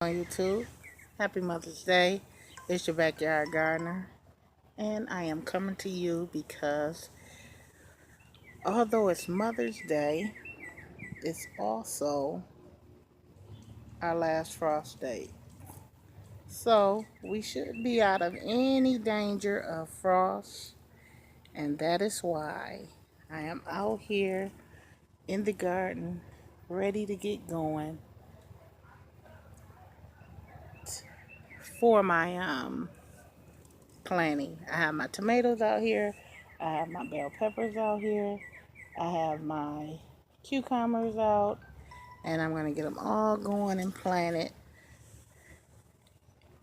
On YouTube. Happy Mother's Day. It's your backyard gardener, and I am coming to you because although it's Mother's Day, it's also our last frost day. So we should be out of any danger of frost, and that is why I am out here in the garden ready to get going for my planting. I have my tomatoes out here. I have my bell peppers out here. I have my cucumbers out. And I'm going to get them all going and planted.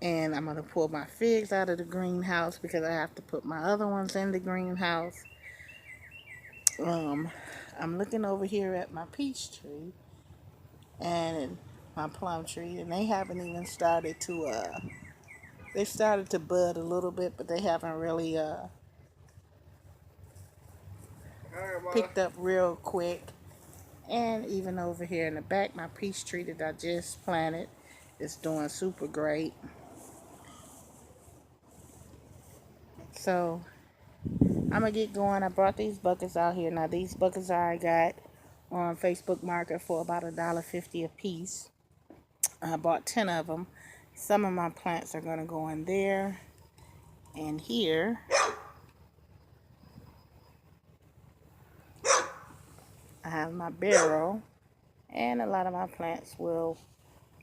And I'm going to pull my figs out of the greenhouse because I have to put my other ones in the greenhouse. Um, I'm looking over here at my peach tree and my plum tree. And they haven't even started to, they started to bud a little bit, but they haven't really picked up real quick. And even over here in the back, my peach tree that I just planted is doing super great. So I'm gonna get going. I brought these buckets out here. Now these buckets I got on Facebook Market for about $1.50 a piece. I bought 10 of them. Some of my plants are gonna go in there and here. I have my barrel, and a lot of my plants will.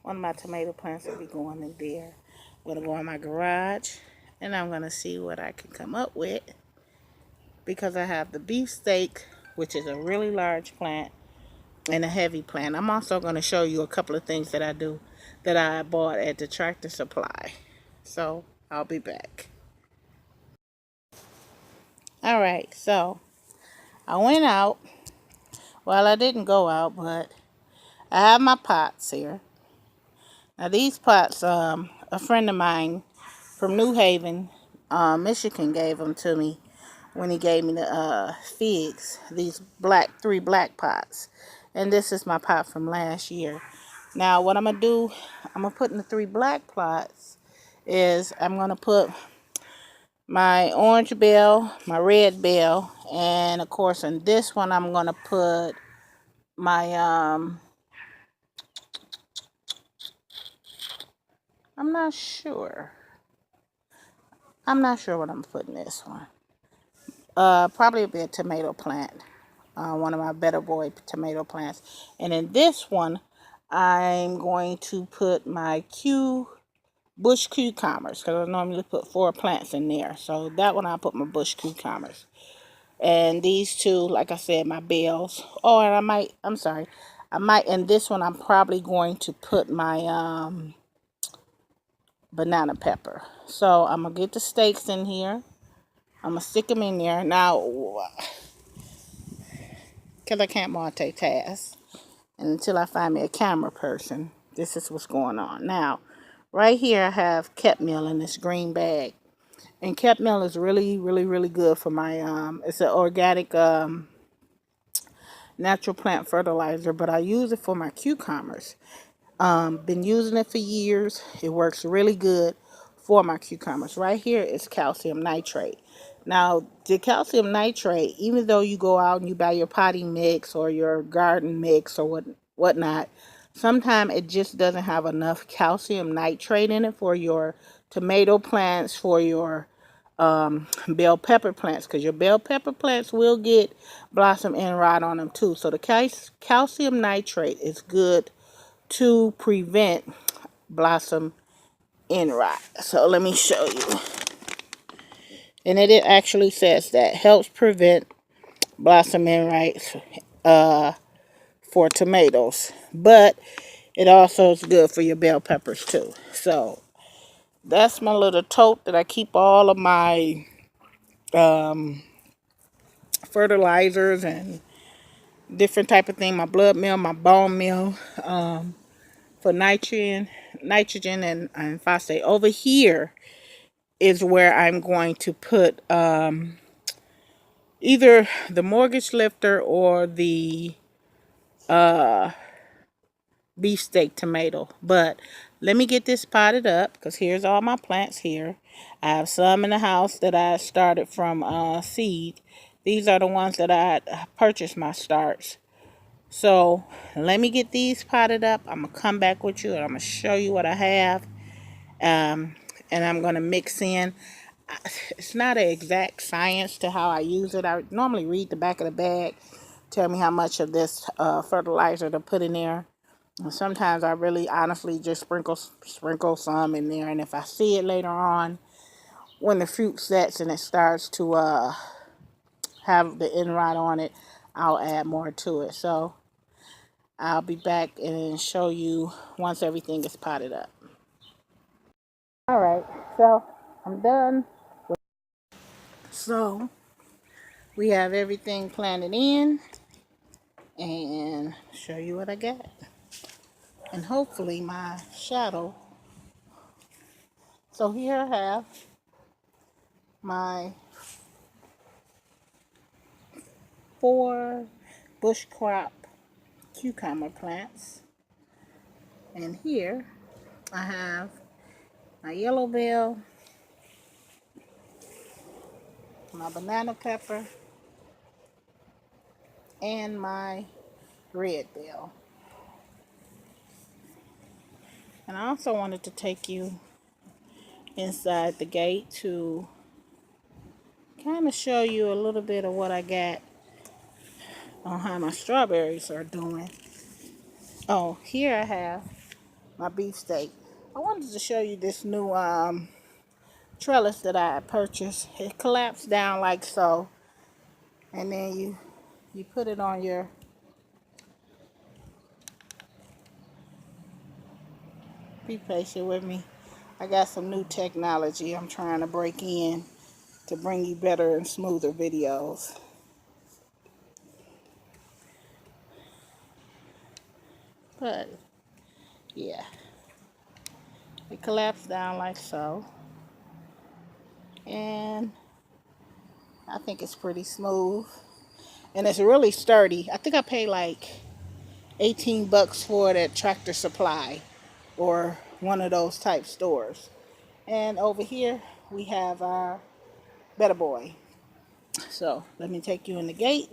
One of my tomato plants will be going in there. I'm gonna go in my garage, and I'm gonna see what I can come up with because I have the beefsteak, which is a really large plant, and a heavy plant. I'm also going to show you a couple of things that I do that I bought at the Tractor Supply. So I'll be back. All right, so I went out. Well, I didn't go out, but I have my pots here. Now these pots, a friend of mine from New Haven, Michigan, gave them to me when he gave me the figs. These three black pots, and this is my pot from last year. Now what I'm gonna do, I'm gonna put in the three black pots is I'm gonna put my orange bell, my red bell, and of course in this one I'm gonna put my I'm not sure. I'm not sure what I'm putting this one. Probably be a tomato plant. One of my Better Boy tomato plants. And in this one, I'm going to put my bush cucumbers, because I normally put 4 plants in there. So that one I'll put my bush cucumbers. And these two, like I said, my bells. Oh, and in this one, I'm probably going to put my banana pepper. So I'm going to get the stakes in here. I'm going to stick them in there. Now, because I can't multitask, and until I find me a camera person, this is what's going on. Now, right here I have Kep meal in this green bag. And Kep meal is really, really, really good for my, it's an organic natural plant fertilizer, but I use it for my cucumbers. Been using it for years. It works really good for my cucumbers. Right here is calcium nitrate. Now, the calcium nitrate, even though you go out and you buy your potting mix or your garden mix or whatnot, sometimes it just doesn't have enough calcium nitrate in it for your tomato plants, for your bell pepper plants, because your bell pepper plants will get blossom end rot on them too. So the calcium nitrate is good to prevent blossom end rot. So let me show you. And it actually says that helps prevent blossom end rot for tomatoes. But it also is good for your bell peppers too. So that's my little tote that I keep all of my fertilizers and different type of thing. My blood meal, my bone meal, for nitrogen and phosphate. Over here is where I'm going to put either the mortgage lifter or the beefsteak tomato. But let me get this potted up because here's all my plants here. I have some in the house that I started from seed. These are the ones that I purchased my starts. So let me get these potted up. I'm going to come back with you and I'm going to show you what I have. And I'm going to mix in. It's not an exact science to how I use it. I normally read the back of the bag, tell me how much of this fertilizer to put in there. And sometimes I really honestly just sprinkle some in there. And if I see it later on, when the fruit sets and it starts to have the end rot on it, I'll add more to it. So I'll be back and show you once everything is potted up. All right, so I'm done. So we have everything planted in, and show you what I got. And hopefully my shadow. So here I have my 4 bush crop cucumber plants. And here I have my yellow bell, my banana pepper, and my red bell. And I also wanted to take you inside the gate to kind of show you a little bit of what I got on how my strawberries are doing. Oh, here I have my beefsteak. I wanted to show you this new trellis that I purchased. It collapsed down like so, and then you put it on your, be patient with me. I got some new technology I'm trying to break in to bring you better and smoother videos. But yeah, it collapsed down like so, and I think it's pretty smooth, and it's really sturdy. I think I paid like 18 bucks for it at Tractor Supply or one of those type stores. And over here we have our Better Boy. So let me take you in the gate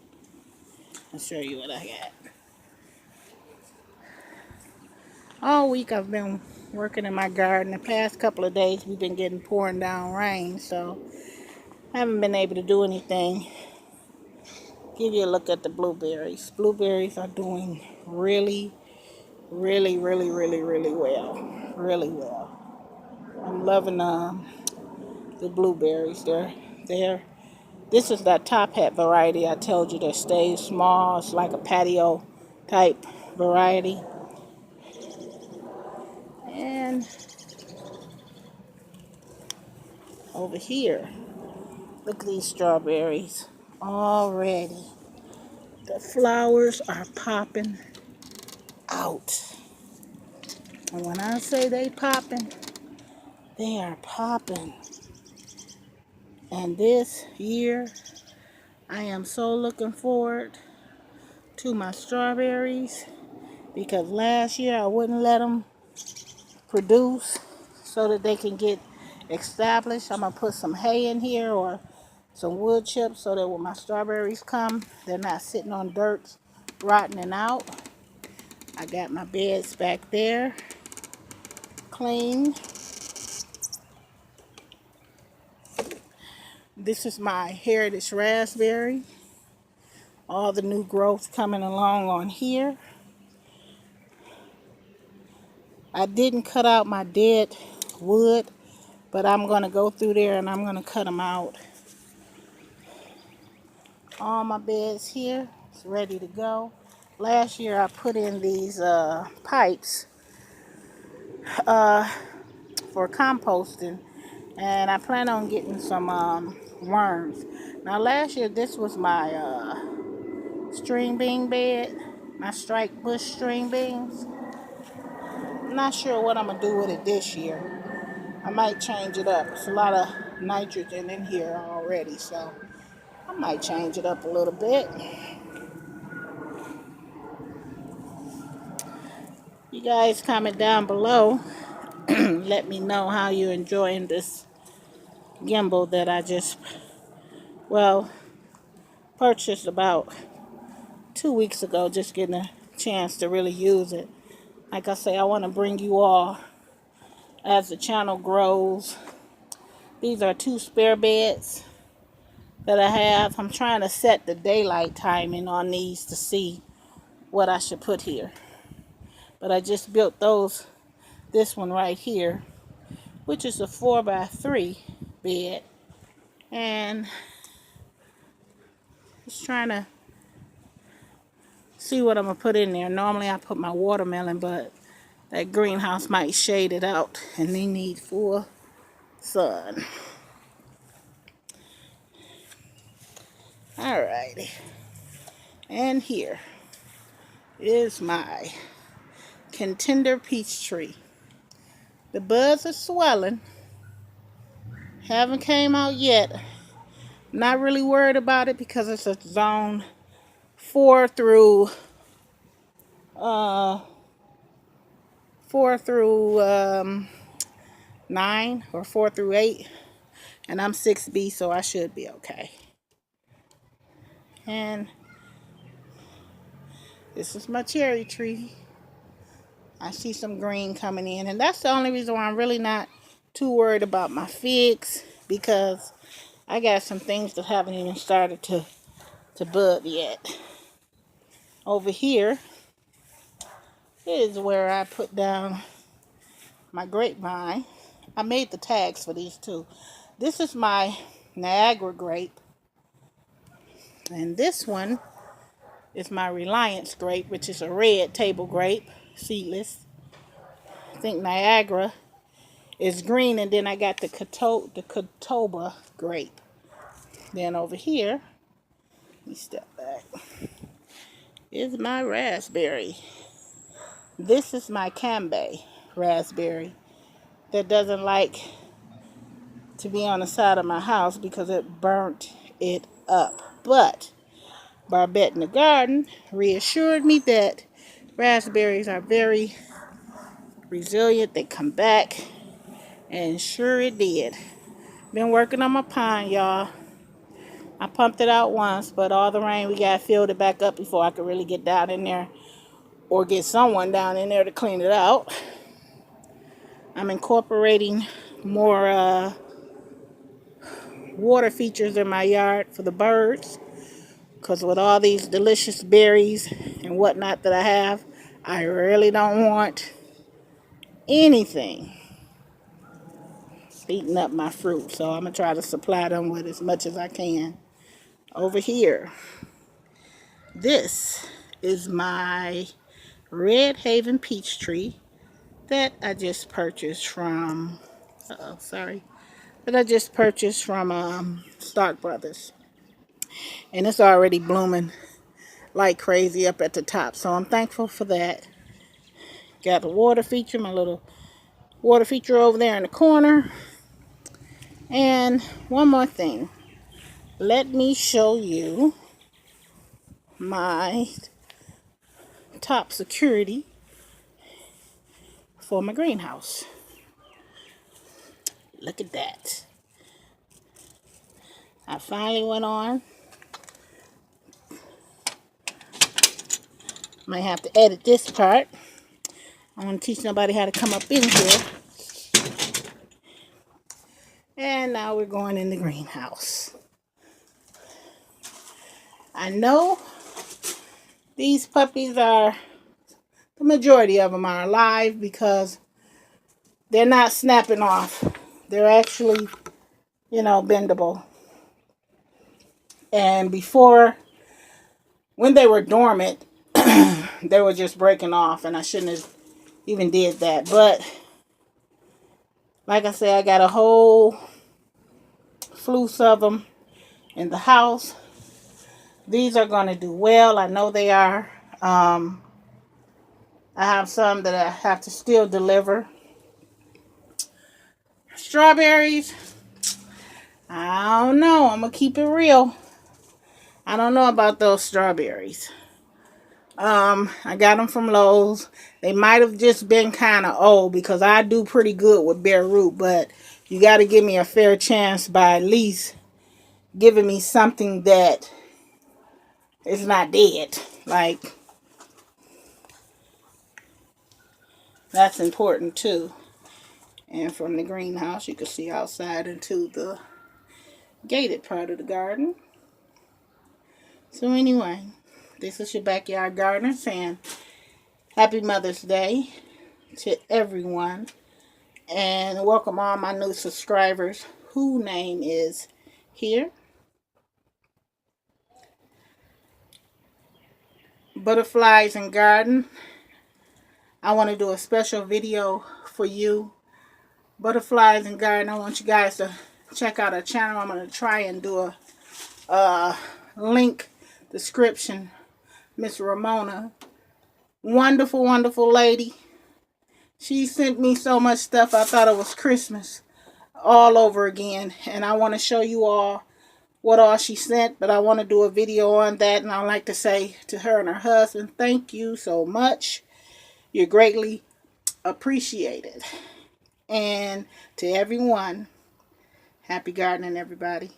and show you what I got. All week I've been working in my garden. The past couple of days we've been getting pouring down rain, so I haven't been able to do anything. Give you a look at the blueberries. Blueberries are doing really well. Really well. I'm loving the blueberries. This is that top hat variety I told you that stays small. It's like a patio type variety. And over here, look at these strawberries already. The flowers are popping out. And when I say they popping, they are popping. And this year, I am so looking forward to my strawberries because last year I wouldn't let them produce so that they can get established. I'm going to put some hay in here or some wood chips so that when my strawberries come, they're not sitting on dirt, rotting out. I got my beds back there clean. This is my Heritage Raspberry. All the new growth coming along on here. I didn't cut out my dead wood, but I'm going to go through there and I'm going to cut them out. All my beds here is ready to go. Last year I put in these pipes for composting, and I plan on getting some worms. Now last year this was my string bean bed, my striped bush string beans. I'm not sure what I'm going to do with it this year. I might change it up. There's a lot of nitrogen in here already, so I might change it up a little bit. You guys comment down below. Let me know how you're enjoying this gimbal that I just, well, purchased about 2 weeks ago. Just getting a chance to really use it. Like I say, I want to bring you all as the channel grows. These are 2 spare beds that I have. I'm trying to set the daylight timing on these to see what I should put here. But I just built this one right here, which is a 4x3 bed. And just trying to see what I'm going to put in there. Normally I put my watermelon, but that greenhouse might shade it out and they need full sun. Alrighty. And here is my contender peach tree. The buds are swelling. Haven't came out yet. Not really worried about it because it's a zone 4 through 9 or 4 through 8, and I'm 6B, so I should be okay. And this is my cherry tree. I see some green coming in, and that's the only reason why I'm really not too worried about my figs, because I got some things that haven't even started to bud yet. Over here is where I put down my grapevine. I made the tags for these two. This is my Niagara grape, and this one is my Reliance grape, which is a red table grape, seedless. I think Niagara is green, and then I got the Catawba grape. Then over here, let me step back, is my raspberry. This is my Cambay raspberry that doesn't like to be on the side of my house because it burnt it up. But Barbette in the Garden reassured me that raspberries are very resilient. They come back, and sure it did. Been working on my pine, y'all. I pumped it out once, but all the rain we got filled it back up before I could really get down in there or get someone down in there to clean it out. I'm incorporating more water features in my yard for the birds, because with all these delicious berries and whatnot that I have, I really don't want anything eating up my fruit. So I'm going to try to supply them with as much as I can. Over here, this is my Red Haven peach tree that I just purchased from, that I just purchased from Stark Brothers. And it's already blooming like crazy up at the top, so I'm thankful for that. Got the water feature, my little water feature over there in the corner. And one more thing, let me show you my top security for my greenhouse. Look at that. I finally went on. Might have to edit this part. I want to teach nobody how to come up in here. And now we're going in the greenhouse. I know these puppies are, the majority of them are alive because they're not snapping off. They're actually, bendable. And before, when they were dormant, they were just breaking off, and I shouldn't have even did that. But like I said, I got a whole fluce of them in the house. These are going to do well. I know they are. I have some that I have to still deliver. Strawberries, I don't know. I'm going to keep it real. I don't know about those strawberries. I got them from Lowe's. They might have just been kind of old because I do pretty good with bare root, but you got to give me a fair chance by at least giving me something that is not dead. Like, that's important too. And from the greenhouse, you can see outside into the gated part of the garden. So anyway, this is your backyard gardener saying Happy Mother's Day to everyone. And welcome all my new subscribers whose name is here. Butterflies and garden. I want to do a special video for you. Butterflies and garden. I want you guys to check out our channel. I'm going to try and do a link description. Miss Ramona. Wonderful, wonderful lady. She sent me so much stuff. I thought it was Christmas all over again. And I want to show you all what all she sent. But I want to do a video on that. And I'd like to say to her and her husband, thank you so much. You're greatly appreciated. And to everyone, happy gardening, everybody.